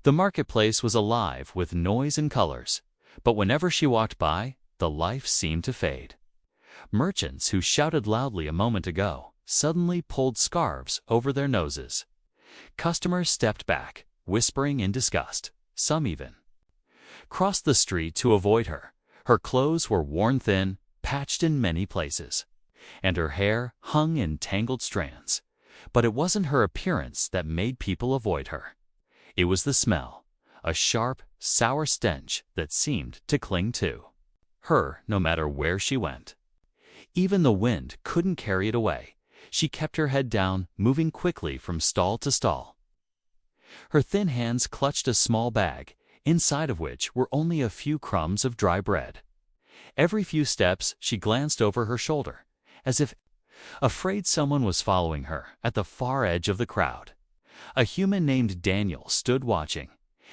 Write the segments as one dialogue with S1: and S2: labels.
S1: The marketplace was alive with noise and colors, but whenever she walked by, the life seemed to fade. Merchants who shouted loudly a moment ago suddenly pulled scarves over their noses. Customers stepped back, whispering in disgust. Some even crossed the street to avoid her. Her clothes were worn thin, patched in many places, and her hair hung in tangled strands. But it wasn't her appearance that made people avoid her. It was the smell, a sharp, sour stench that seemed to cling to her no matter where she went. Even the wind couldn't carry it away. She kept her head down, moving quickly from stall to stall. Her thin hands clutched a small bag, inside of which were only a few crumbs of dry bread. Every few steps she glanced over her shoulder, as if afraid someone was following her at the far edge of the crowd. A human named Daniel stood watching.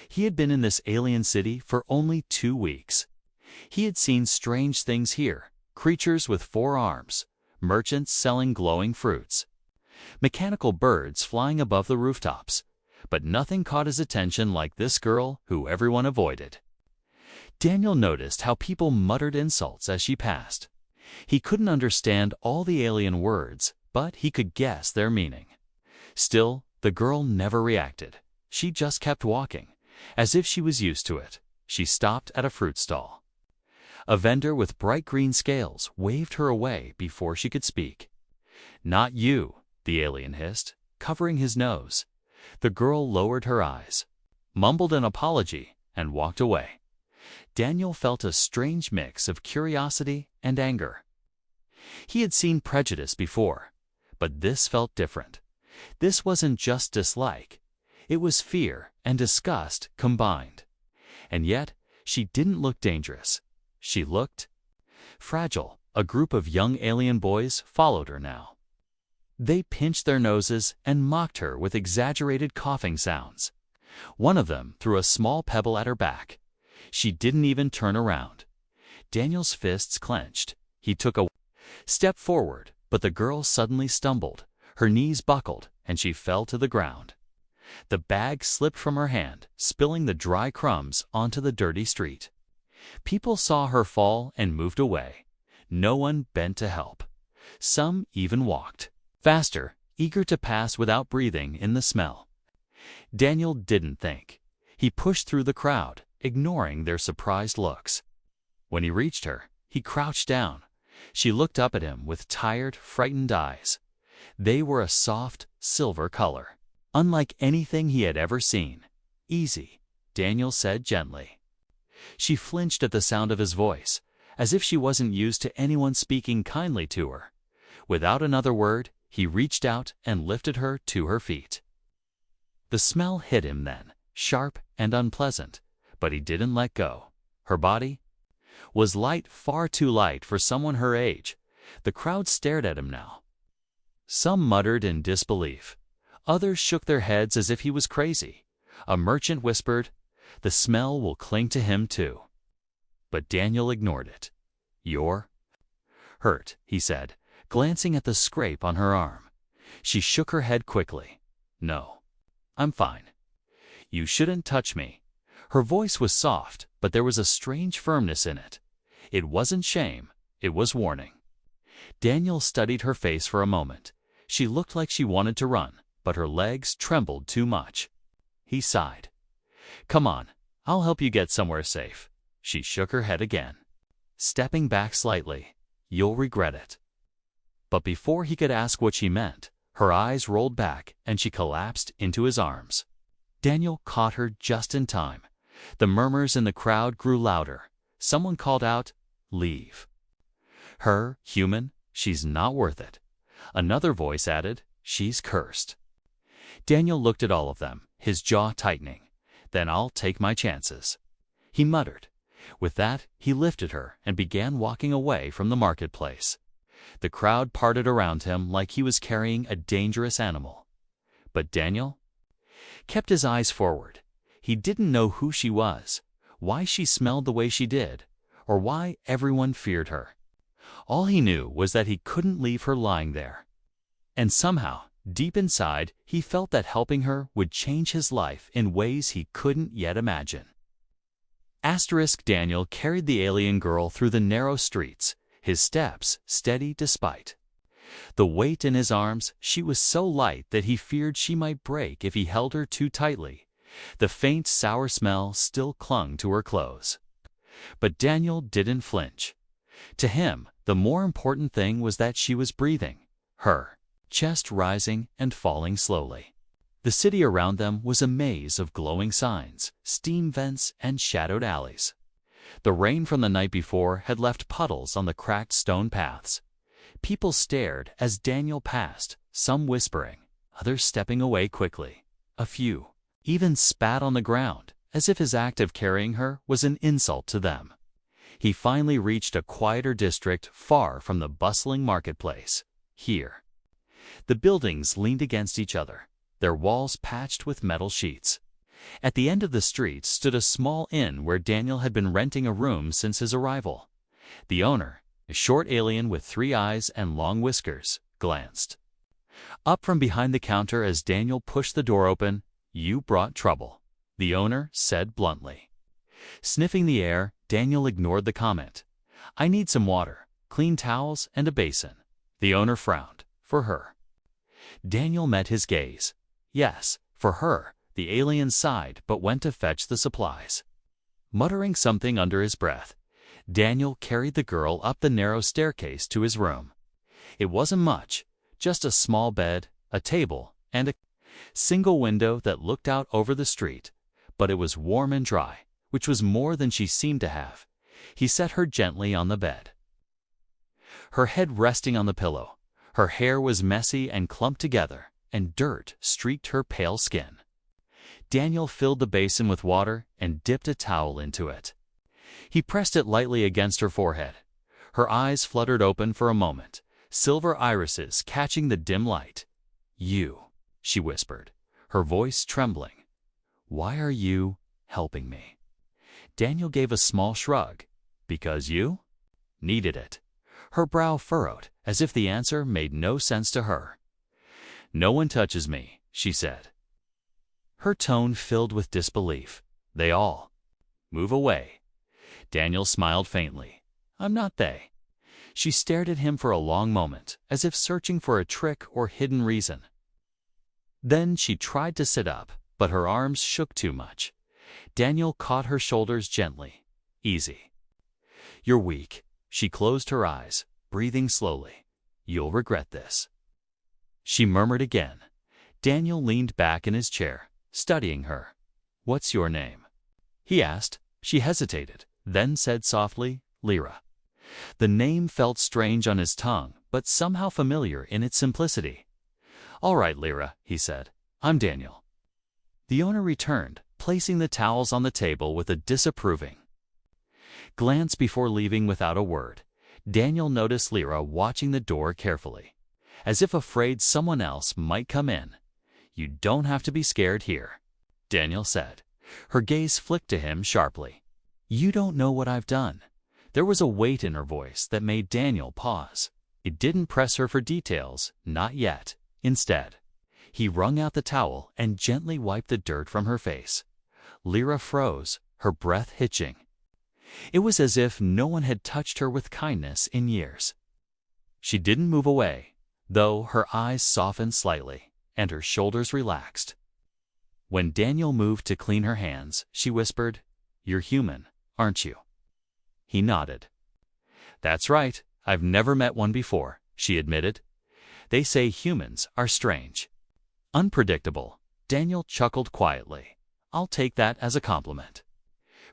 S1: He had been in this alien city for only 2 weeks. He had seen strange things here, creatures with 4 arms, merchants selling glowing fruits, mechanical birds flying above the rooftops, but nothing caught his attention like this girl who everyone avoided. Daniel noticed how people muttered insults as she passed. He couldn't understand all the alien words, but he could guess their meaning. Still, the girl never reacted. She just kept walking, as if she was used to it. She stopped at a fruit stall. A vendor with bright green scales waved her away before she could speak. "Not you," the alien hissed, covering his nose. The girl lowered her eyes, mumbled an apology, and walked away. Daniel felt a strange mix of curiosity and anger. He had seen prejudice before, but this felt different. This wasn't just dislike. It was fear and disgust combined. And yet, she didn't look dangerous. She looked fragile. A group of young alien boys followed her now. They pinched their noses and mocked her with exaggerated coughing sounds. One of them threw a small pebble at her back. She didn't even turn around. Daniel's fists clenched. He took a step forward, but the girl suddenly stumbled. Her knees buckled, and she fell to the ground. The bag slipped from her hand, spilling the dry crumbs onto the dirty street. People saw her fall and moved away. No one bent to help. Some even walked faster, eager to pass without breathing in the smell. Daniel didn't think. He pushed through the crowd, ignoring their surprised looks. When he reached her, he crouched down. She looked up at him with tired, frightened eyes. They were a soft, silver color, unlike anything he had ever seen. "Easy," Daniel said gently. She flinched at the sound of his voice, as if she wasn't used to anyone speaking kindly to her. Without another word, he reached out and lifted her to her feet. The smell hit him then, sharp and unpleasant, but he didn't let go. Her body was light, far too light for someone her age. The crowd stared at him now. Some muttered in disbelief. Others shook their heads as if he was crazy. A merchant whispered, "The smell will cling to him too." But Daniel ignored it. "You're hurt," he said, glancing at the scrape on her arm. She shook her head quickly. "No, I'm fine. You shouldn't touch me." Her voice was soft, but there was a strange firmness in it. It wasn't shame, it was warning. Daniel studied her face for a moment. She looked like she wanted to run, but her legs trembled too much. He sighed. "Come on, I'll help you get somewhere safe." She shook her head again, stepping back slightly. "You'll regret it." But before he could ask what she meant, her eyes rolled back and she collapsed into his arms. Daniel caught her just in time. The murmurs in the crowd grew louder. Someone called out, "Leave her, human. She's not worth it." Another voice added, "She's cursed." Daniel looked at all of them, his jaw tightening. "Then I'll take my chances," he muttered. With that, he lifted her and began walking away from the marketplace. The crowd parted around him like he was carrying a dangerous animal. But Daniel kept his eyes forward. He didn't know who she was, why she smelled the way she did, or why everyone feared her. All he knew was that he couldn't leave her lying there. And somehow, Deep inside, he felt that helping her would change his life in ways he couldn't yet imagine. Daniel carried the alien girl through the narrow streets, his steps steady despite the weight in his arms. She was so light that he feared she might break if he held her too tightly. The faint, sour smell still clung to her clothes. But Daniel didn't flinch. To him, the more important thing was that she was breathing, her chest rising and falling slowly. The city around them was a maze of glowing signs, steam vents, and shadowed alleys. The rain from the night before had left puddles on the cracked stone paths. People stared as Daniel passed, some whispering, others stepping away quickly. A few even spat on the ground, as if his act of carrying her was an insult to them. He finally reached a quieter district far from the bustling marketplace. Here, the buildings leaned against each other, their walls patched with metal sheets. At the end of the street stood a small inn where Daniel had been renting a room since his arrival. The owner, a short alien with 3 eyes and long whiskers, glanced up from behind the counter as Daniel pushed the door open. "You brought trouble," the owner said bluntly. Sniffing the air, Daniel ignored the comment. "I need some water, clean towels, and a basin." The owner frowned. "For her?" Daniel met his gaze. "Yes, for her." The alien sighed but went to fetch the supplies. Muttering something under his breath, Daniel carried the girl up the narrow staircase to his room. It wasn't much, just a small bed, a table, and a single window that looked out over the street, but it was warm and dry, which was more than she seemed to have. He set her gently on the bed, her head resting on the pillow. Her hair was messy and clumped together, and dirt streaked her pale skin. Daniel filled the basin with water and dipped a towel into it. He pressed it lightly against her forehead. Her eyes fluttered open for a moment, silver irises catching the dim light. "You," she whispered, her voice trembling. "Why are you helping me?" Daniel gave a small shrug. "Because you needed it." Her brow furrowed, as if the answer made no sense to her. "No one touches me," she said, her tone filled with disbelief. "They all move away." Daniel smiled faintly. "I'm not they." She stared at him for a long moment, as if searching for a trick or hidden reason. Then she tried to sit up, but her arms shook too much. Daniel caught her shoulders gently. "Easy. You're weak." She closed her eyes, breathing slowly. "You'll regret this." She murmured again. Daniel leaned back in his chair, studying her. "What's your name?" he asked. She hesitated, then said softly, "Lyra." The name felt strange on his tongue, but somehow familiar in its simplicity. "All right, Lyra," he said. "I'm Daniel." The owner returned, placing the towels on the table with a disapproving glance before leaving without a word. Daniel noticed Lyra watching the door carefully, as if afraid someone else might come in. "You don't have to be scared here," Daniel said. Her gaze flicked to him sharply. "You don't know what I've done." There was a weight in her voice that made Daniel pause. It didn't press her for details, not yet. Instead, he wrung out the towel and gently wiped the dirt from her face. Lyra froze, her breath hitching. It was as if no one had touched her with kindness in years. She didn't move away, though her eyes softened slightly, and her shoulders relaxed. When Daniel moved to clean her hands, she whispered, "You're human, aren't you?" He nodded. "That's right, I've never met one before," she admitted. "They say humans are strange. Unpredictable." Daniel chuckled quietly. "I'll take that as a compliment."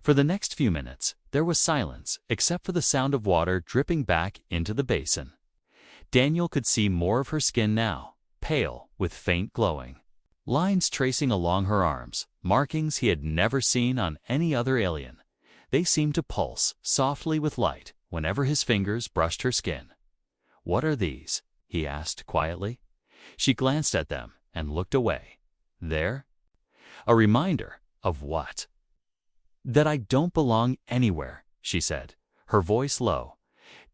S1: For the next few minutes, there was silence except for the sound of water dripping back into the basin. Daniel could see more of her skin now, pale with faint glowing lines tracing along her arms, markings he had never seen on any other alien. They seemed to pulse softly with light whenever his fingers brushed her skin. "What are these?" he asked quietly. She glanced at them and looked away. "They're a reminder of what?" "That I don't belong anywhere," she said, her voice low.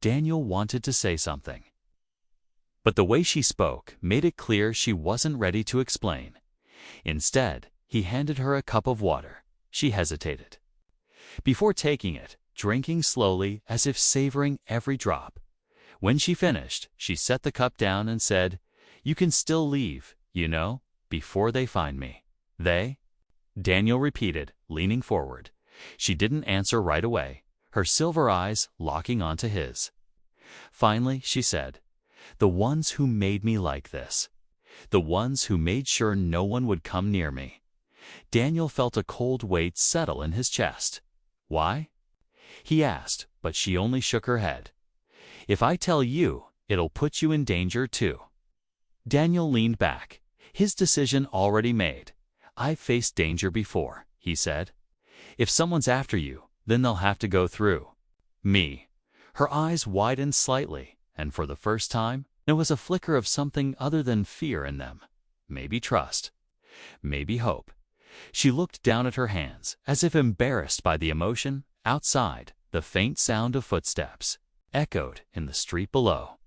S1: Daniel wanted to say something, But the way she spoke made it clear she wasn't ready to explain. Instead, he handed her a cup of water. She hesitated. Before taking it, drinking slowly as if savoring every drop. When she finished, she set the cup down and said, "You can still leave, you know, before they find me." "They?" Daniel repeated, leaning forward. She didn't answer right away, her silver eyes locking onto his. Finally, she said, "The ones who made me like this. The ones who made sure no one would come near me." Daniel felt a cold weight settle in his chest. "Why?" he asked, but she only shook her head. "If I tell you, it'll put you in danger too." Daniel leaned back, his decision already made. "I've faced danger before," he said. "If someone's after you, then they'll have to go through me." Her eyes widened slightly, and for the first time, there was a flicker of something other than fear in them. Maybe trust. Maybe hope. She looked down at her hands, as if embarrassed by the emotion. Outside, the faint sound of footsteps echoed in the street below.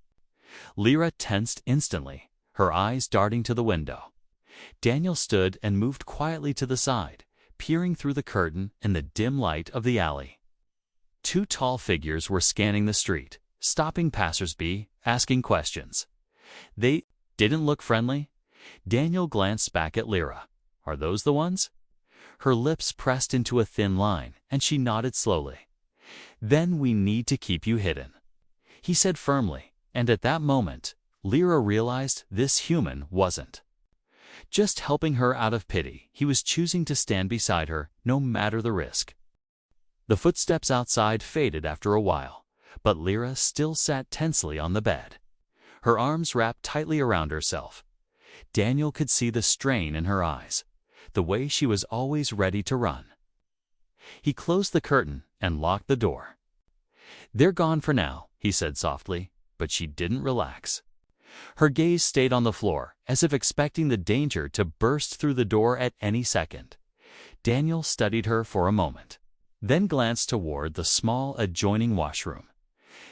S1: Lyra tensed instantly, her eyes darting to the window. Daniel stood and moved quietly to the side, peering through the curtain in the dim light of the alley. Two tall figures were scanning the street, stopping passersby, asking questions. They didn't look friendly. Daniel glanced back at Lyra. "Are those the ones?" Her lips pressed into a thin line, and she nodded slowly. "Then we need to keep you hidden," he said firmly, and at that moment, Lyra realized this human wasn't just helping her out of pity. He was choosing to stand beside her, no matter the risk. The footsteps outside faded after a while, but Lyra still sat tensely on the bed, her arms wrapped tightly around herself. Daniel could see the strain in her eyes, the way she was always ready to run. He closed the curtain and locked the door. "They're gone for now," he said softly, but she didn't relax. Her gaze stayed on the floor, as if expecting the danger to burst through the door at any second. Daniel studied her for a moment, then glanced toward the small adjoining washroom.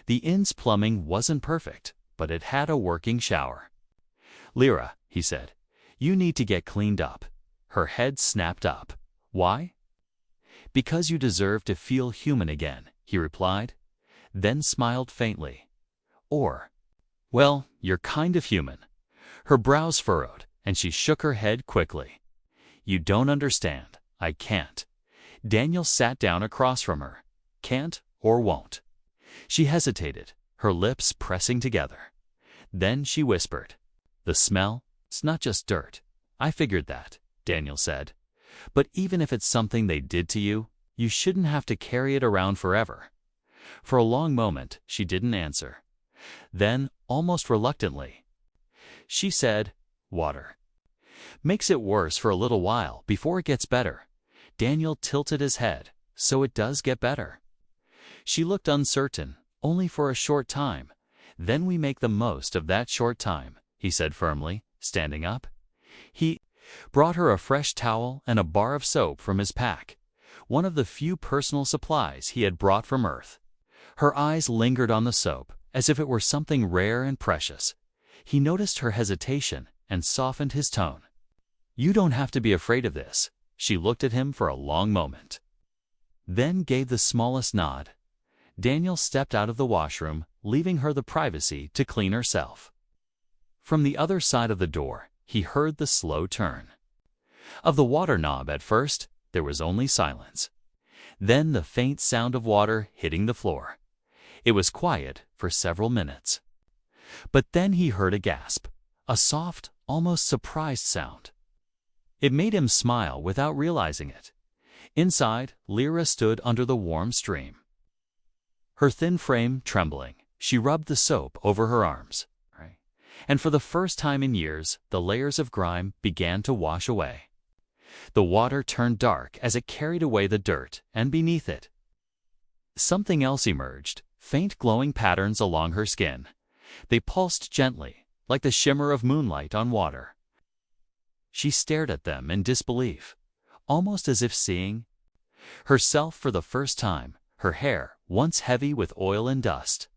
S1: The inn's plumbing wasn't perfect, but it had a working shower. "Lyra," he said, "you need to get cleaned up." Her head snapped up. "Why?" "Because you deserve to feel human again," he replied, then smiled faintly. Well, you're kind of human." Her brows furrowed, and she shook her head quickly. "You don't understand. I can't." Daniel sat down across from her. "Can't or won't." She hesitated, her lips pressing together. Then she whispered, "The smell, it's not just dirt." "I figured that," Daniel said. "But even if it's something they did to you, you shouldn't have to carry it around forever." For a long moment, she didn't answer. Then, almost reluctantly, she said, "Water makes it worse for a little while before it gets better." Daniel tilted his head. "So it does get better?" She looked uncertain. "Only for a short time. Then we make the most of that short time," he said firmly, standing up. He brought her a fresh towel and a bar of soap from his pack, one of the few personal supplies he had brought from Earth. Her eyes lingered on the soap, as if it were something rare and precious. He noticed her hesitation and softened his tone. "You don't have to be afraid of this." She looked at him for a long moment, then gave the smallest nod. Daniel stepped out of the washroom, leaving her the privacy to clean herself. From the other side of the door, he heard the slow turn of the water knob. At first, there was only silence. Then the faint sound of water hitting the floor. It was quiet for several minutes. But then he heard a gasp, a soft, almost surprised sound. It made him smile without realizing it. Inside, Lyra stood under the warm stream, her thin frame trembling. She rubbed the soap over her arms, and for the first time in years, the layers of grime began to wash away. The water turned dark as it carried away the dirt, and beneath it, something else emerged, faint glowing patterns along her skin. They pulsed gently, like the shimmer of moonlight on water. She stared at them in disbelief, almost as if seeing herself for the first time, her hair once heavy with oil and dust,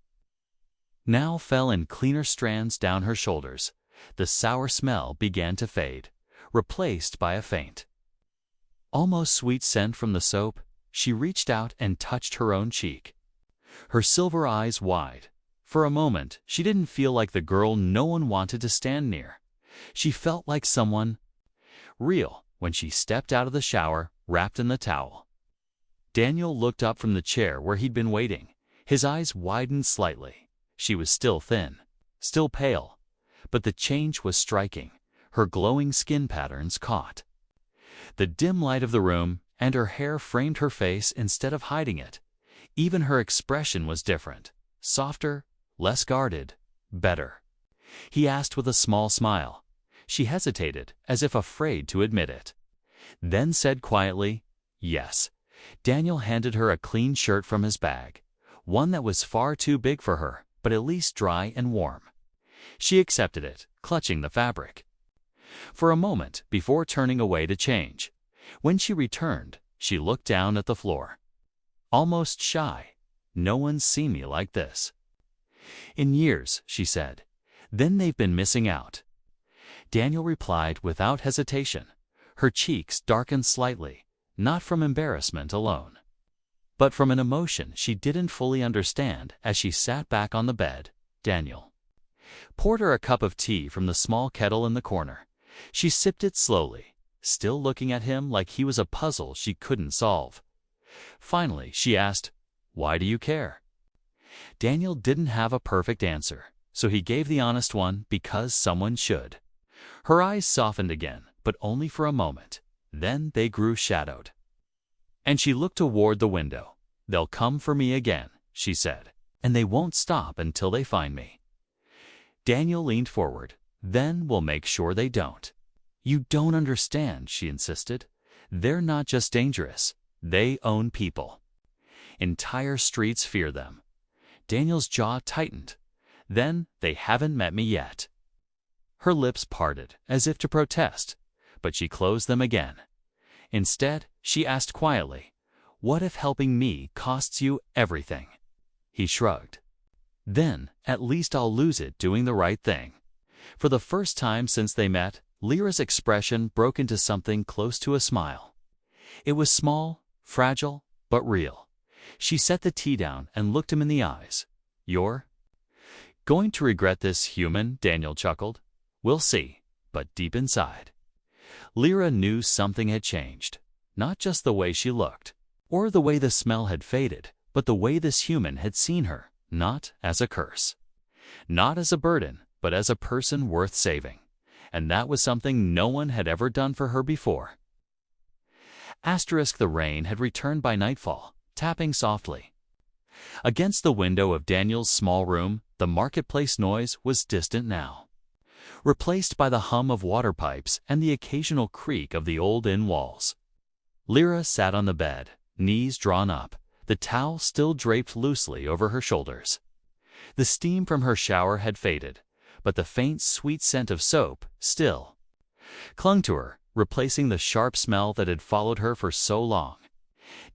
S1: now fell in cleaner strands down her shoulders. The sour smell began to fade, replaced by a faint, almost sweet scent from the soap. She reached out and touched her own cheek, her silver eyes wide. For a moment, she didn't feel like the girl no one wanted to stand near. She felt like someone real when she stepped out of the shower, wrapped in the towel. Daniel looked up from the chair where he'd been waiting. His eyes widened slightly. She was still thin, still pale, but the change was striking. Her glowing skin patterns caught the dim light of the room, and her hair framed her face instead of hiding it. Even her expression was different, softer, less guarded, better. He asked with a small smile. She hesitated, as if afraid to admit it, then said quietly, "Yes." Daniel handed her a clean shirt from his bag, one that was far too big for her, but at least dry and warm. She accepted it, clutching the fabric for a moment before turning away to change. When she returned, she looked down at the floor, almost shy. "No one's seen me like this in years," she said. "Then they've been missing out." Daniel replied without hesitation. Her cheeks darkened slightly, not from embarrassment alone, but from an emotion she didn't fully understand. As she sat back on the bed, Daniel poured her a cup of tea from the small kettle in the corner. She sipped it slowly, still looking at him like he was a puzzle she couldn't solve. Finally, she asked, "Why do you care?" Daniel didn't have a perfect answer, so he gave the honest one: because someone should. Her eyes softened again, but only for a moment. Then they grew shadowed, and she looked toward the window. "They'll come for me again," she said, "and they won't stop until they find me." Daniel leaned forward. "Then we'll make sure they don't." "You don't understand," she insisted. "They're not just dangerous. They own people. Entire streets fear them." Daniel's jaw tightened. "Then they haven't met me yet." Her lips parted, as if to protest, but she closed them again. Instead, she asked quietly, "What if helping me costs you everything?" He shrugged. "Then, at least I'll lose it doing the right thing." For the first time since they met, Lyra's expression broke into something close to a smile. It was small, fragile, but real. She set the tea down and looked him in the eyes. "You're going to regret this, human," Daniel chuckled. "We'll see." But deep inside, Lyra knew something had changed. Not just the way she looked, or the way the smell had faded, but the way this human had seen her, not as a curse, not as a burden, but as a person worth saving. And that was something no one had ever done for her before. The rain had returned by nightfall, tapping softly against the window of Daniel's small room. The marketplace noise was distant now, replaced by the hum of water pipes and the occasional creak of the old inn walls. Lyra sat on the bed, knees drawn up, the towel still draped loosely over her shoulders. The steam from her shower had faded, but the faint, sweet scent of soap still clung to her, replacing the sharp smell that had followed her for so long.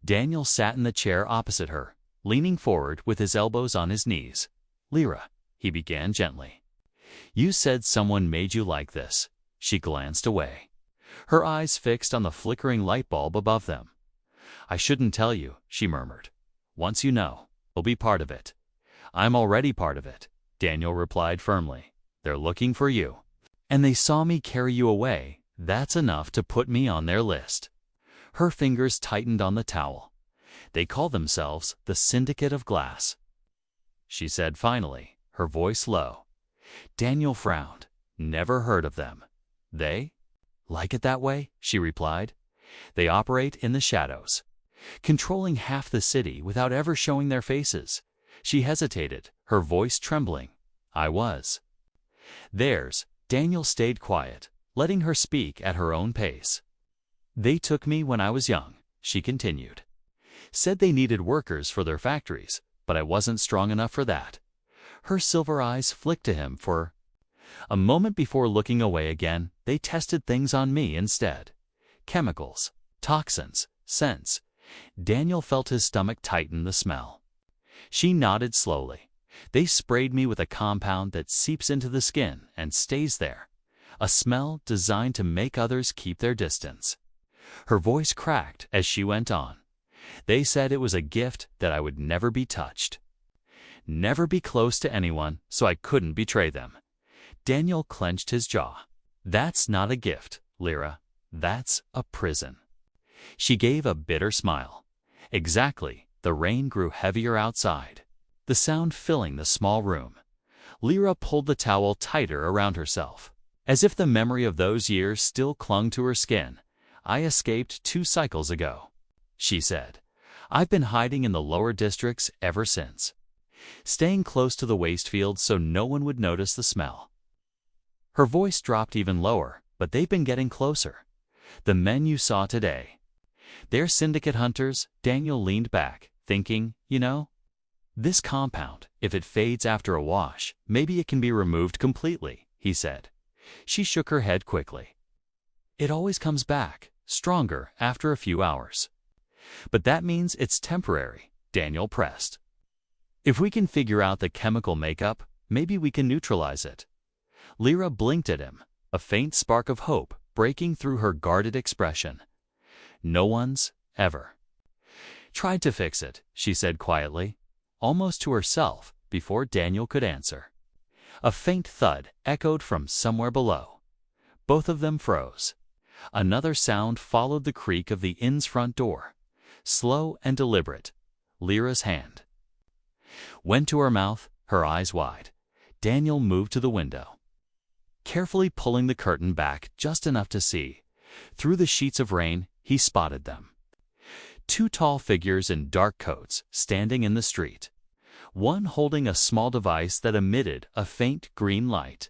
S1: Daniel sat in the chair opposite her, leaning forward with his elbows on his knees. "Lyra," he began gently, "you said someone made you like this." She glanced away, her eyes fixed on the flickering light bulb above them. "I shouldn't tell you," she murmured. "Once you know, you'll be part of it." "I'm already part of it," Daniel replied firmly. "They're looking for you, and they saw me carry you away. That's enough to put me on their list." Her fingers tightened on the towel. "They call themselves the Syndicate of Glass," she said finally, her voice low. Daniel frowned. "Never heard of them." "They like it that way," she replied. "They operate in the shadows, controlling half the city without ever showing their faces." She hesitated, her voice trembling. "I was theirs." Daniel stayed quiet, letting her speak at her own pace. "They took me when I was young," she continued. "Said they needed workers for their factories, but I wasn't strong enough for that." Her silver eyes flicked to him for a moment before looking away again. "They tested things on me instead. Chemicals, toxins, scents." Daniel felt his stomach tighten. The smell. She nodded slowly. They sprayed me with a compound that seeps into the skin and stays there, a smell designed to make others keep their distance. Her voice cracked as she went on. They said it was a gift that I would never be touched. Never be close to anyone so I couldn't betray them. Daniel clenched his jaw. That's not a gift, Lyra. That's a prison. She gave a bitter smile. Exactly. The rain grew heavier outside, the sound filling the small room. Lyra pulled the towel tighter around herself, as if the memory of those years still clung to her skin. I escaped 2 cycles ago, she said. I've been hiding in the lower districts ever since, staying close to the waste fields so no one would notice the smell. Her voice dropped even lower, but they've been getting closer. The men you saw today. They're syndicate hunters. Daniel leaned back, thinking, this compound, if it fades after a wash, maybe it can be removed completely, he said. She shook her head quickly. It always comes back, stronger after a few hours. But that means it's temporary, Daniel pressed. If we can figure out the chemical makeup, maybe we can neutralize it. Lyra blinked at him, a faint spark of hope breaking through her guarded expression. No one's ever tried to fix it, she said quietly, almost to herself, before Daniel could answer. A faint thud echoed from somewhere below. Both of them froze. Another sound followed the creak of the inn's front door. Slow and deliberate, Lyra's hand went to her mouth, her eyes wide. Daniel moved to the window, carefully pulling the curtain back just enough to see. Through the sheets of rain, he spotted them. 2 tall figures in dark coats standing in the street, one holding a small device that emitted a faint green light.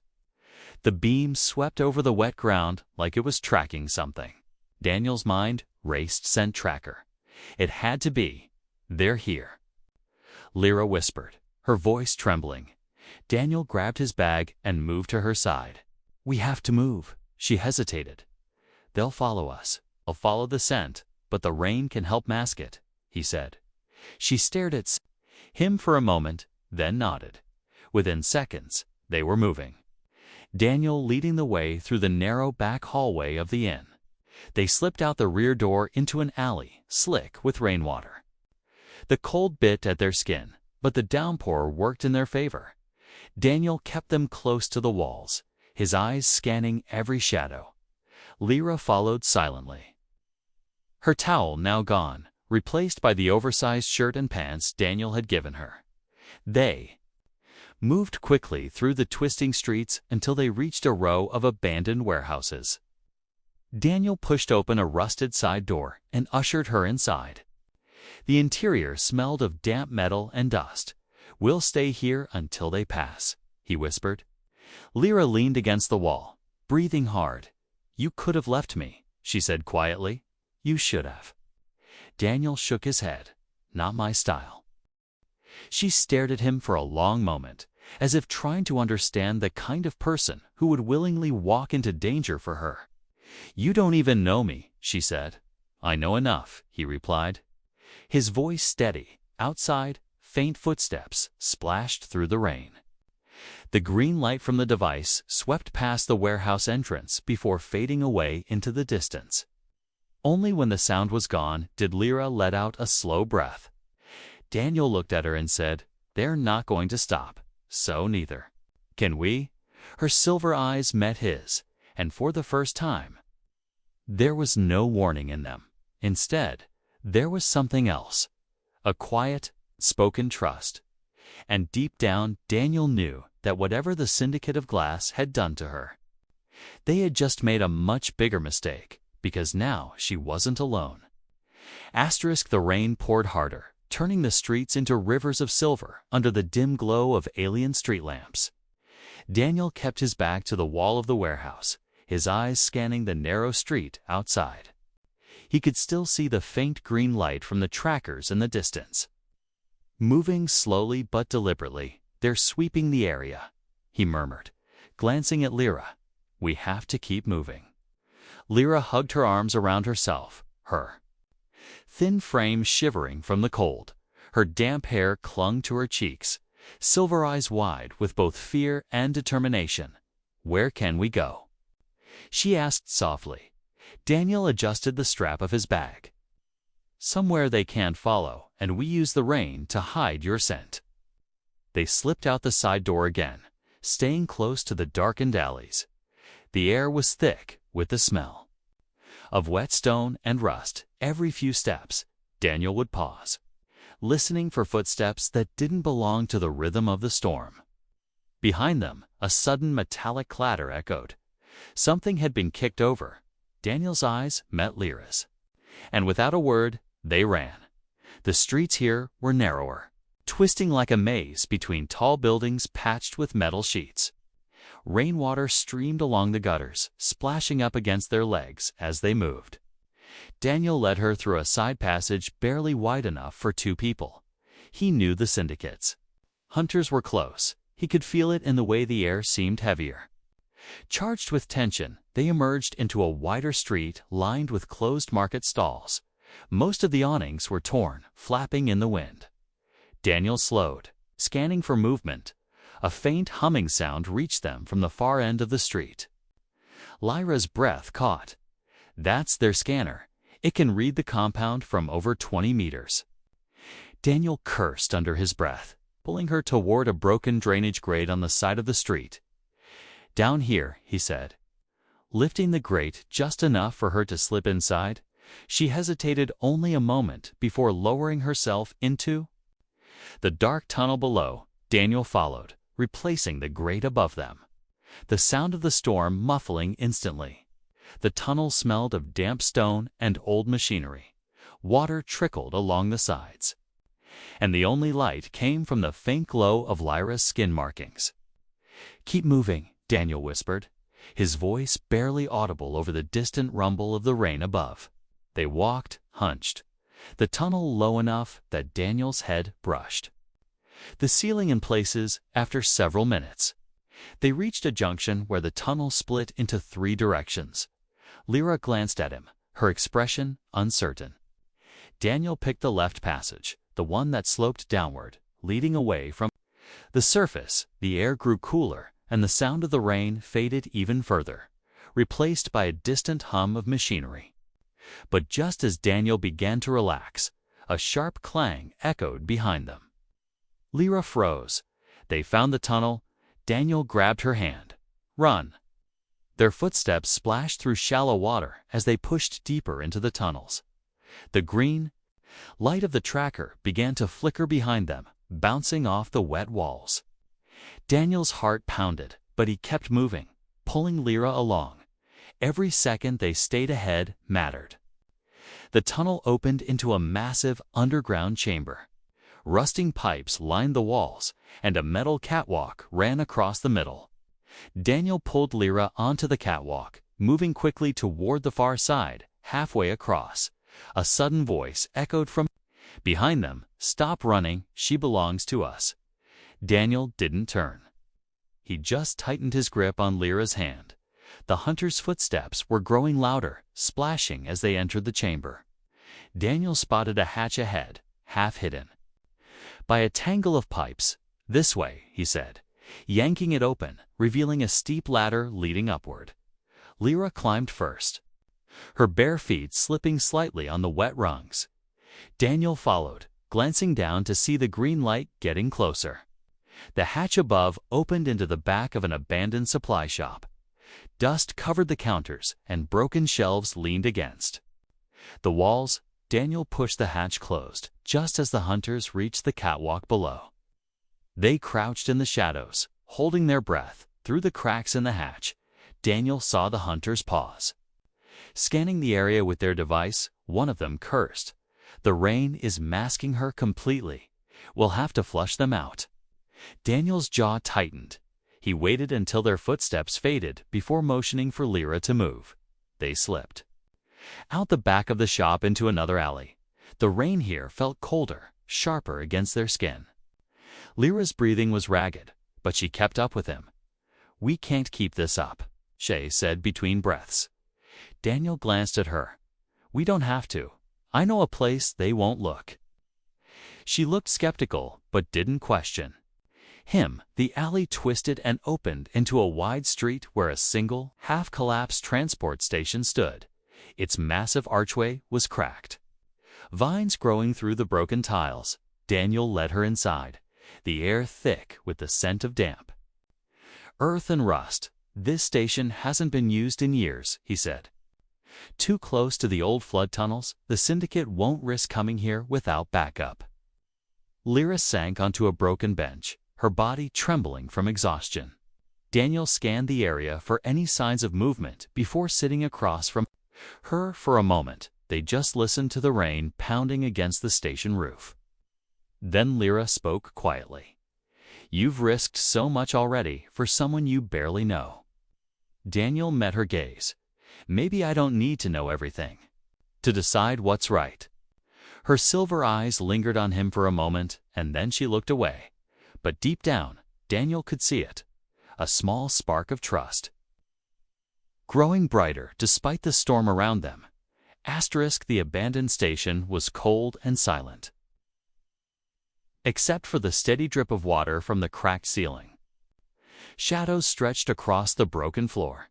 S1: The beam swept over the wet ground like it was tracking something. Daniel's mind raced scent tracker. It had to be. They're here, Lyra whispered, her voice trembling. Daniel grabbed his bag and moved to her side. We have to move, she hesitated. They'll follow us. I'll follow the scent, but the rain can help mask it, he said. She stared at him for a moment, then nodded. Within seconds, they were moving, Daniel leading the way through the narrow back hallway of the inn. They slipped out the rear door into an alley, slick with rainwater. The cold bit at their skin, but the downpour worked in their favor. Daniel kept them close to the walls, his eyes scanning every shadow. Lyra followed silently, her towel now gone, replaced by the oversized shirt and pants Daniel had given her. They moved quickly through the twisting streets until they reached a row of abandoned warehouses. Daniel pushed open a rusted side door and ushered her inside. The interior smelled of damp metal and dust. We'll stay here until they pass, he whispered. Lyra leaned against the wall, breathing hard. You could have left me, she said quietly. You should have. Daniel shook his head. Not my style. She stared at him for a long moment, as if trying to understand the kind of person who would willingly walk into danger for her. You don't even know me, she said. I know enough, he replied. His voice steady. Outside, faint footsteps splashed through the rain. The green light from the device swept past the warehouse entrance before fading away into the distance. Only when the sound was gone did Lyra let out a slow breath. Daniel looked at her and said, They're not going to stop, so neither can we. Her silver eyes met his, and for the first time, there was no warning in them. Instead, there was something else, a quiet, spoken trust. And deep down, Daniel knew that whatever the Syndicate of Glass had done to her, they had just made a much bigger mistake, because now she wasn't alone. The rain poured harder, turning the streets into rivers of silver under the dim glow of alien street lamps. Daniel kept his back to the wall of the warehouse, his eyes scanning the narrow street outside. He could still see the faint green light from the trackers in the distance. Moving slowly but deliberately, they're sweeping the area, he murmured, glancing at Lyra. We have to keep moving. Lyra hugged her arms around herself, her thin frame shivering from the cold. Her damp hair clung to her cheeks, silver eyes wide with both fear and determination. "Where can we go?" she asked softly. Daniel adjusted the strap of his bag. "Somewhere they can't follow, and we use the rain to hide your scent." They slipped out the side door again, staying close to the darkened alleys. The air was thick with the smell of wet stone and rust. Every few steps, Daniel would pause, listening for footsteps that didn't belong to the rhythm of the storm. Behind them, a sudden metallic clatter echoed. Something had been kicked over. Daniel's eyes met Lyra's, and without a word, they ran. The streets here were narrower, twisting like a maze between tall buildings patched with metal sheets. Rainwater streamed along the gutters, splashing up against their legs as they moved. Daniel led her through a side passage barely wide enough for two people. He knew the syndicates. Hunters were close. He could feel it in the way the air seemed heavier. Charged with tension, they emerged into a wider street lined with closed market stalls. Most of the awnings were torn, flapping in the wind. Daniel slowed, scanning for movement. A faint humming sound reached them from the far end of the street. Lyra's breath caught. "That's their scanner. It can read the compound from over 20 meters." Daniel cursed under his breath, pulling her toward a broken drainage grate on the side of the street. "Down here," he said, lifting the grate just enough for her to slip inside. She hesitated only a moment before lowering herself into the dark tunnel below. Daniel followed, replacing the grate above them. The sound of the storm muffling instantly. The tunnel smelled of damp stone and old machinery. Water trickled along the sides, and the only light came from the faint glow of Lyra's skin markings. "Keep moving," Daniel whispered, his voice barely audible over the distant rumble of the rain above. They walked, hunched, the tunnel low enough that Daniel's head brushed the ceiling in places. After several minutes, they reached a junction where the tunnel split into three directions. Lyra glanced at him, her expression uncertain. Daniel picked the left passage, the one that sloped downward, leading away from the surface. The air grew cooler, and the sound of the rain faded even further, replaced by a distant hum of machinery. But just as Daniel began to relax, a sharp clang echoed behind them. Lyra froze. They found the tunnel. Daniel grabbed her hand. "Run!" Their footsteps splashed through shallow water as they pushed deeper into the tunnels. The green light of the tracker began to flicker behind them, bouncing off the wet walls. Daniel's heart pounded, but he kept moving, pulling Lyra along. Every second they stayed ahead mattered. The tunnel opened into a massive underground chamber. Rusting pipes lined the walls, and a metal catwalk ran across the middle. Daniel pulled Lyra onto the catwalk, moving quickly toward the far side. Halfway across, a sudden voice echoed from behind them, "Stop running, she belongs to us." Daniel didn't turn. He just tightened his grip on Lyra's hand. The hunter's footsteps were growing louder, splashing as they entered the chamber. Daniel spotted a hatch ahead, half hidden by a tangle of pipes. "This way," he said, yanking it open, revealing a steep ladder leading upward. Lyra climbed first, her bare feet slipping slightly on the wet rungs. Daniel followed, glancing down to see the green light getting closer. The hatch above opened into the back of an abandoned supply shop. Dust covered the counters, and broken shelves leaned against the walls. Daniel pushed the hatch closed, just as the hunters reached the catwalk below. They crouched in the shadows, holding their breath. Through the cracks in the hatch, Daniel saw the hunters pause. Scanning the area with their device, one of them cursed. "The rain is masking her completely. We'll have to flush them out." Daniel's jaw tightened. He waited until their footsteps faded before motioning for Lyra to move. They slipped out the back of the shop into another alley. The rain here felt colder, sharper against their skin. Lyra's breathing was ragged, but she kept up with him. "We can't keep this up," she said between breaths. Daniel glanced at her. "We don't have to. I know a place they won't look." She looked skeptical, but didn't question. The alley twisted and opened into a wide street where a single, half-collapsed transport station stood. Its massive archway was cracked. Vines growing through the broken tiles, Daniel led her inside, the air thick with the scent of damp. "Earth and rust. This station hasn't been used in years," he said. "Too close to the old flood tunnels, the syndicate won't risk coming here without backup." Lyra sank onto a broken bench, her body trembling from exhaustion. Daniel scanned the area for any signs of movement before sitting across from her for a moment. They just listened to the rain pounding against the station roof. Then Lyra spoke quietly. "You've risked so much already for someone you barely know." Daniel met her gaze. "Maybe I don't need to know everything to decide what's right." Her silver eyes lingered on him for a moment, and then she looked away. But deep down, Daniel could see it. A small spark of trust. Growing brighter despite the storm around them. The abandoned station was cold and silent, except for the steady drip of water from the cracked ceiling. Shadows stretched across the broken floor.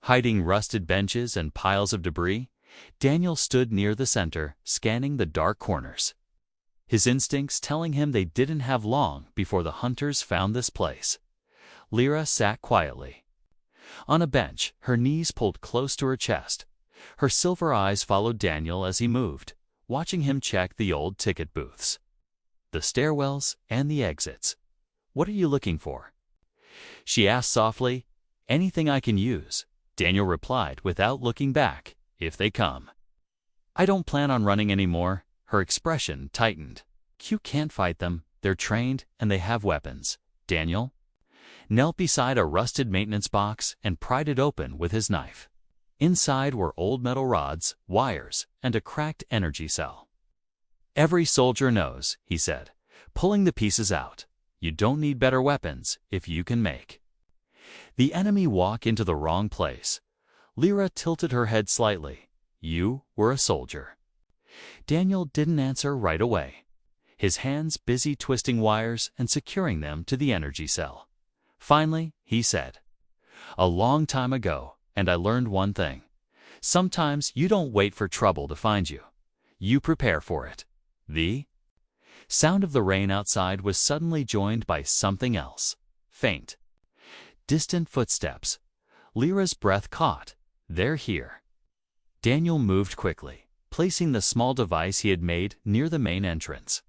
S1: Hiding rusted benches and piles of debris, Daniel stood near the center, scanning the dark corners. His instincts telling him they didn't have long before the hunters found this place. Lyra sat quietly on a bench, her knees pulled close to her chest. Her silver eyes followed Daniel as he moved, watching him check the old ticket booths, the stairwells, and the exits. "What are you looking for?" she asked softly. "Anything I can use," Daniel replied without looking back. "If they come." "I don't plan on running anymore." Her expression tightened. "You can't fight them. They're trained and they have weapons." Daniel knelt beside a rusted maintenance box and pried it open with his knife. Inside were old metal rods, wires, and a cracked energy cell. "Every soldier knows," he said, pulling the pieces out. "You don't need better weapons if you can make the enemy walk into the wrong place." Lyra tilted her head slightly. "You were a soldier." Daniel didn't answer right away, his hands busy twisting wires and securing them to the energy cell. Finally, he said, "A long time ago, and I learned one thing. Sometimes you don't wait for trouble to find you. You prepare for it." The sound of the rain outside was suddenly joined by something else. Faint, distant footsteps. Lyra's breath caught. "They're here." Daniel moved quickly, placing the small device he had made near the main entrance.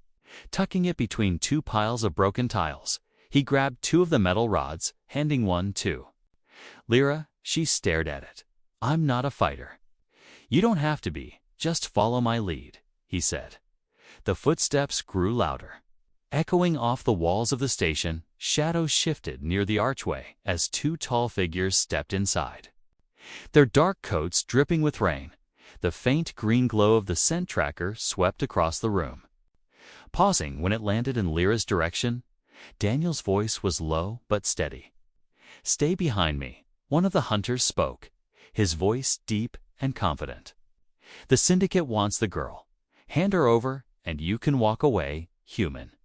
S1: Tucking it between two piles of broken tiles, he grabbed two of the metal rods, handing one to Lyra. She stared at it. "I'm not a fighter." "You don't have to be. Just follow my lead," he said. The footsteps grew louder. Echoing off the walls of the station, shadows shifted near the archway as two tall figures stepped inside. Their dark coats dripping with rain, the faint green glow of the scent tracker swept across the room. Pausing when it landed in Lyra's direction, Daniel's voice was low but steady. "Stay behind me," one of the hunters spoke, his voice deep and confident. "The syndicate wants the girl. Hand her over, and you can walk away, human."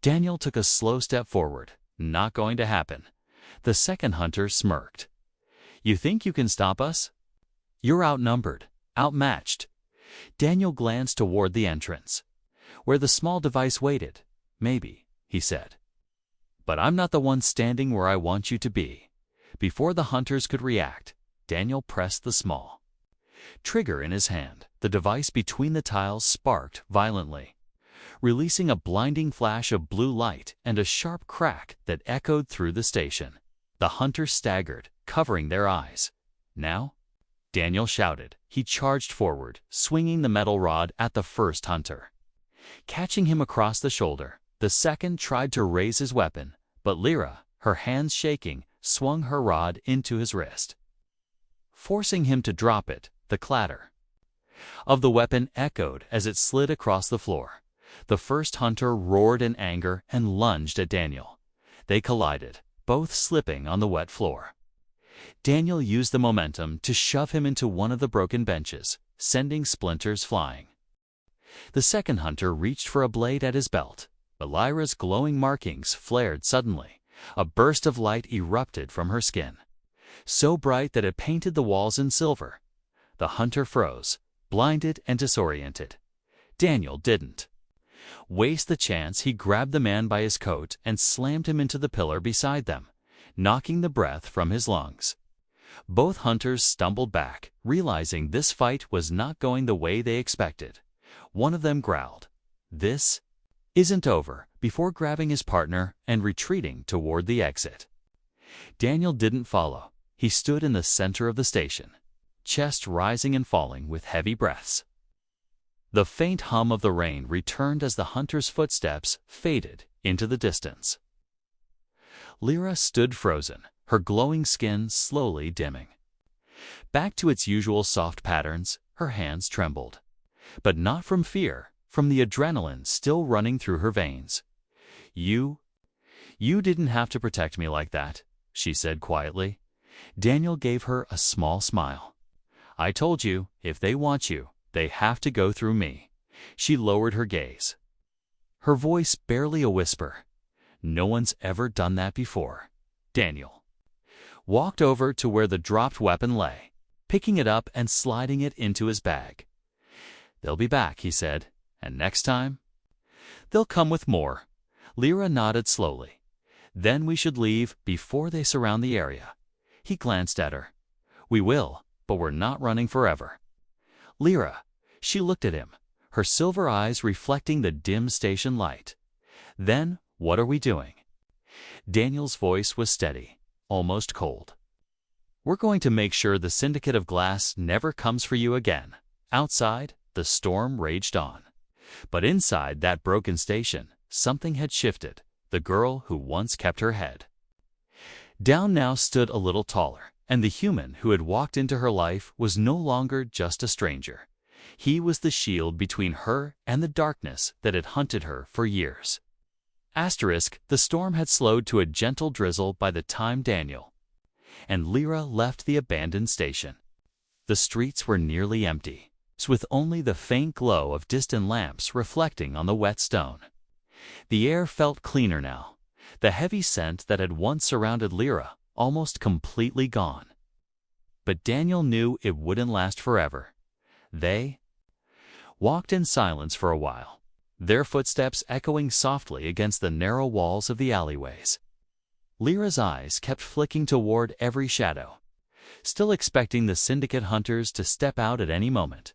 S1: Daniel took a slow step forward. "Not going to happen." The second hunter smirked. "You think you can stop us? You're outnumbered, outmatched." Daniel glanced toward the entrance, where the small device waited. "Maybe," he said. "But I'm not the one standing where I want you to be." Before the hunters could react, Daniel pressed the small trigger in his hand. The device between the tiles sparked violently, releasing a blinding flash of blue light and a sharp crack that echoed through the station. The hunters staggered, covering their eyes. "Now?" Daniel shouted. He charged forward, swinging the metal rod at the first hunter. Catching him across the shoulder, the second tried to raise his weapon, but Lyra, her hands shaking, swung her rod into his wrist, forcing him to drop it. The clatter of the weapon echoed as it slid across the floor. The first hunter roared in anger and lunged at Daniel. They collided, both slipping on the wet floor. Daniel used the momentum to shove him into one of the broken benches, sending splinters flying. The second hunter reached for a blade at his belt, Lyra's glowing markings flared suddenly. A burst of light erupted from her skin, so bright that it painted the walls in silver. The hunter froze, blinded and disoriented. Daniel didn't waste the chance. He grabbed the man by his coat and slammed him into the pillar beside them, knocking the breath from his lungs. Both hunters stumbled back, realizing this fight was not going the way they expected. One of them growled, "This isn't over," before grabbing his partner and retreating toward the exit. Daniel didn't follow. He stood in the center of the station, chest rising and falling with heavy breaths. The faint hum of the rain returned as the hunter's footsteps faded into the distance. Lyra stood frozen, her glowing skin slowly dimming. Back to its usual soft patterns, her hands trembled. But not from fear, from the adrenaline still running through her veins. You didn't have to protect me like that," she said quietly. Daniel gave her a small smile. "I told you, if they want you, they have to go through me." She lowered her gaze, her voice barely a whisper. "No one's ever done that before." Daniel walked over to where the dropped weapon lay, picking it up and sliding it into his bag. "They'll be back," he said. "And next time, they'll come with more." Lyra nodded slowly. "Then we should leave before they surround the area." He glanced at her. "We will, but we're not running forever." "Lyra," she looked at him, her silver eyes reflecting the dim station light. "Then what are we doing?" Daniel's voice was steady, almost cold. "We're going to make sure the Syndicate of Glass never comes for you again." Outside, the storm raged on. But inside that broken station, something had shifted. The girl who once kept her head down now stood a little taller, and the human who had walked into her life was no longer just a stranger. He was the shield between her and the darkness that had hunted her for years. The storm had slowed to a gentle drizzle by the time Daniel and Lyra left the abandoned station. The streets were nearly empty, with only the faint glow of distant lamps reflecting on the wet stone. The air felt cleaner now, the heavy scent that had once surrounded Lyra almost completely gone. But Daniel knew it wouldn't last forever. They walked in silence for a while, their footsteps echoing softly against the narrow walls of the alleyways. Lyra's eyes kept flicking toward every shadow, still expecting the Syndicate hunters to step out at any moment.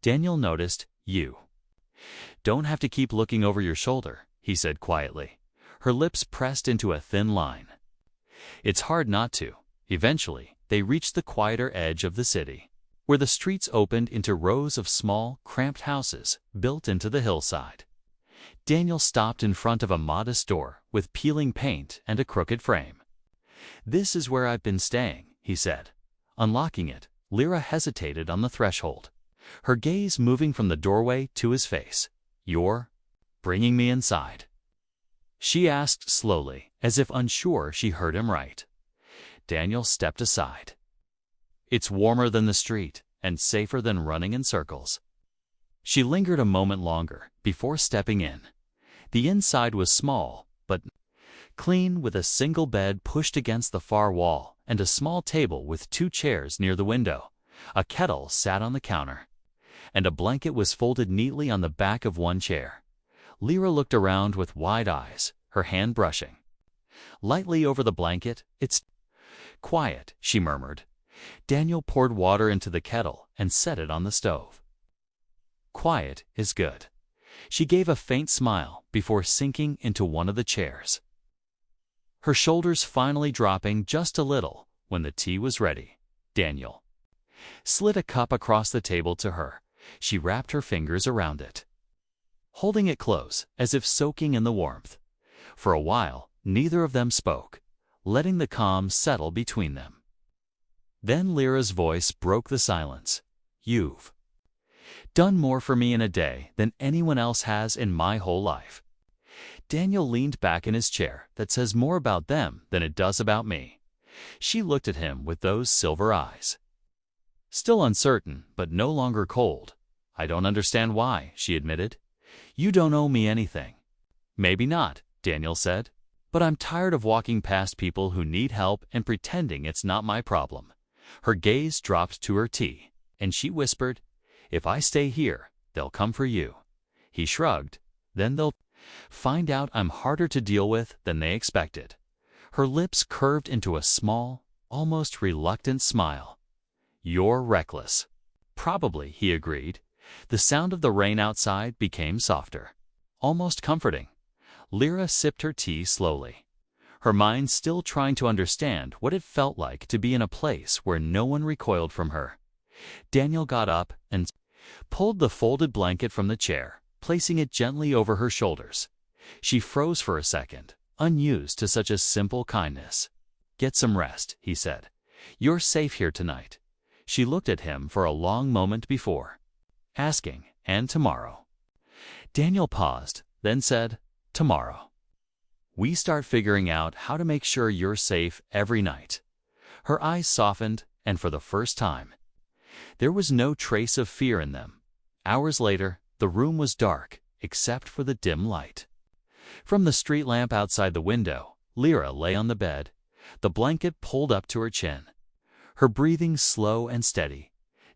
S1: Daniel noticed, "You don't have to keep looking over your shoulder," he said quietly, her lips pressed into a thin line. "It's hard not to." Eventually, they reached the quieter edge of the city, where the streets opened into rows of small, cramped houses built into the hillside. Daniel stopped in front of a modest door with peeling paint and a crooked frame. "This is where I've been staying," he said. Unlocking it, Lyra hesitated on the threshold, her gaze moving from the doorway to his face. "You're bringing me inside?" she asked slowly, as if unsure she heard him right. Daniel stepped aside. "It's warmer than the street and safer than running in circles." She lingered a moment longer before stepping in. The inside was small, but clean, with a single bed pushed against the far wall and a small table with 2 chairs near the window. A kettle sat on the counter, and a blanket was folded neatly on the back of one chair. Lyra looked around with wide eyes, her hand brushing lightly over the blanket. "It's quiet," she murmured. Daniel poured water into the kettle and set it on the stove. "Quiet is good." She gave a faint smile before sinking into one of the chairs, her shoulders finally dropping just a little. When the tea was ready, Daniel slid a cup across the table to her. She wrapped her fingers around it, holding it close as if soaking in the warmth. For a while, neither of them spoke, letting the calm settle between them. Then Lyra's voice broke the silence. "You've done more for me in a day than anyone else has in my whole life." Daniel leaned back in his chair. "That says more about them than it does about me." She looked at him with those silver eyes, still uncertain but no longer cold. "I don't understand why," she admitted. "You don't owe me anything." Maybe not, Daniel said. But I'm tired of walking past people who need help and pretending it's not my problem. Her gaze dropped to her tea, and she whispered, "If I stay here, they'll come for you." He shrugged. "Then they'll find out I'm harder to deal with than they expected." Her lips curved into a small, almost reluctant smile. "You're reckless." "Probably," he agreed. The sound of the rain outside became softer, almost comforting. Lyra sipped her tea slowly, her mind still trying to understand what it felt like to be in a place where no one recoiled from her. Daniel got up and pulled the folded blanket from the chair, placing it gently over her shoulders. She froze for a second, unused to such a simple kindness. "Get some rest," he said. "You're safe here tonight." She looked at him for a long moment before asking, "And tomorrow?" Daniel paused, then said, "Tomorrow. We start figuring out how to make sure you're safe every night." Her eyes softened, and for the first time, there was no trace of fear in them. Hours later, the room was dark, except for the dim light from the street lamp outside the window. Lyra lay on the bed, the blanket pulled up to her chin, her breathing slow and steady.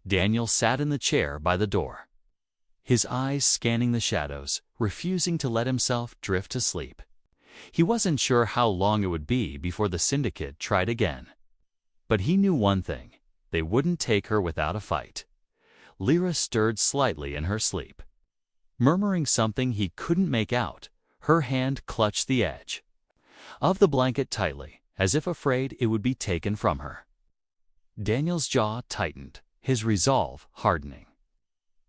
S1: Daniel sat in the chair by the door, his eyes scanning the shadows, refusing to let himself drift to sleep. He wasn't sure how long it would be before the syndicate tried again. But he knew one thing: they wouldn't take her without a fight. Lyra stirred slightly in her sleep, murmuring something he couldn't make out. Her hand clutched the edge of the blanket tightly, as if afraid it would be taken from her. Daniel's jaw tightened, his resolve hardening.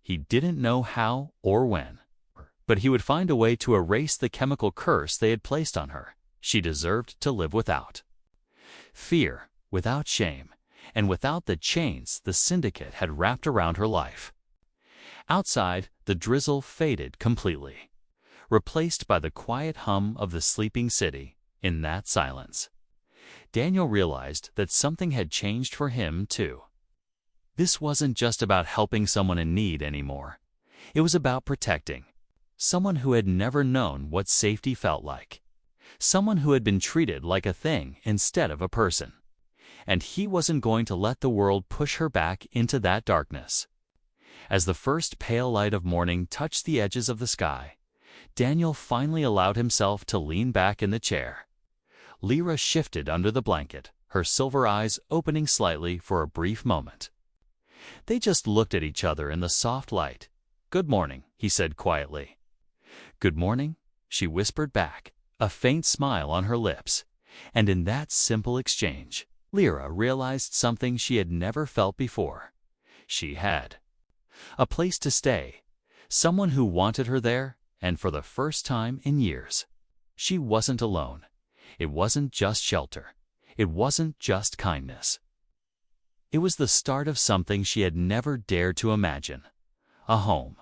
S1: He didn't know how or when, but he would find a way to erase the chemical curse they had placed on her. She deserved to live without fear, without shame, and without the chains the syndicate had wrapped around her life. Outside, the drizzle faded completely, replaced by the quiet hum of the sleeping city. In that silence, Daniel realized that something had changed for him, too. This wasn't just about helping someone in need anymore. It was about protecting someone who had never known what safety felt like, someone who had been treated like a thing instead of a person. And he wasn't going to let the world push her back into that darkness. As the first pale light of morning touched the edges of the sky, Daniel finally allowed himself to lean back in the chair. Lyra shifted under the blanket, her silver eyes opening slightly for a brief moment. They just looked at each other in the soft light. "Good morning," he said quietly. "Good morning," she whispered back, a faint smile on her lips. And in that simple exchange, Lyra realized something she had never felt before. She had a place to stay, someone who wanted her there, and for the first time in years, she wasn't alone. It wasn't just shelter. It wasn't just kindness. It was the start of something she had never dared to imagine: a home.